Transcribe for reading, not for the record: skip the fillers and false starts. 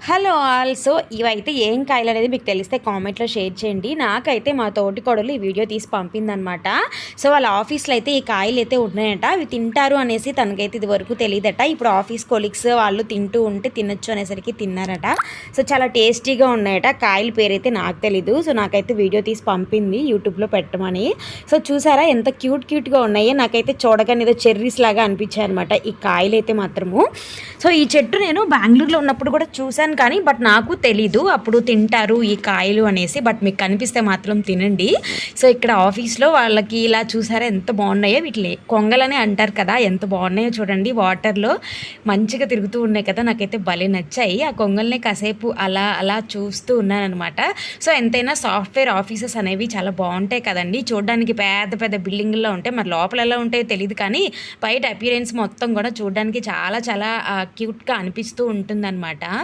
Hello all. So ఇవైతే ఏం కాయలు అనేది మీకు తెలిస్తే కామెంట్లో షేర్ చేయండి. నాకైతే మా తోటి కోడలు ఈ వీడియో తీసి పంపిందనమాట. సో వాళ్ళ ఆఫీస్లో అయితే ఈ కాయలు అయితే ఉన్నాయట. అవి తింటారు అనేసి తనకైతే ఇది వరకు తెలియదట. ఇప్పుడు ఆఫీస్ కొలీగ్స్ వాళ్ళు తింటూ ఉంటే తినొచ్చు అనేసరికి తిన్నారట. సో చాలా టేస్టీగా ఉన్నాయట. కాయల పేరైతే నాకు తెలీదు. సో నాకైతే వీడియో తీసి పంపింది యూట్యూబ్లో పెట్టమని. సో చూసారా ఎంత క్యూట్గా ఉన్నాయో. నాకైతే చూడగానే ఏదో చెర్రీస్ లాగా అనిపించాయి అనమాట ఈ కాయలు అయితే మాత్రము. సో ఈ చెట్టు నేను బెంగళూరులో ఉన్నప్పుడు కూడా చూశాను, కానీ బట్ నాకు తెలీదు అప్పుడు తింటారు ఈ కాయలు అనేసి. బట్ మీకు కనిపిస్తే మాత్రం తినండి. సో ఇక్కడ ఆఫీస్లో వాళ్ళకి ఇలా చూసారా ఎంత బాగున్నాయో. వీటిని కొంగలనే అంటారు కదా, ఎంత బాగున్నాయో చూడండి. వాటర్లో మంచిగా తిరుగుతూ ఉన్నాయి కదా, నాకైతే భలే నచ్చాయి. ఆ కొంగల్ని కాసేపు అలా అలా చూస్తూ ఉన్నానమాట. సో ఎంతైనా సాఫ్ట్వేర్ ఆఫీసెస్ అనేవి చాలా బాగుంటాయి కదండి. చూడడానికి పెద్ద పెద్ద బిల్డింగ్లో ఉంటాయి. మరి లోపల ఎలా ఉంటాయో తెలియదు, కానీ బయట అపియరెన్స్ మొత్తం కూడా చూడడానికి చాలా చాలా క్యూట్గా అనిపిస్తూ ఉంటుందన్నమాట.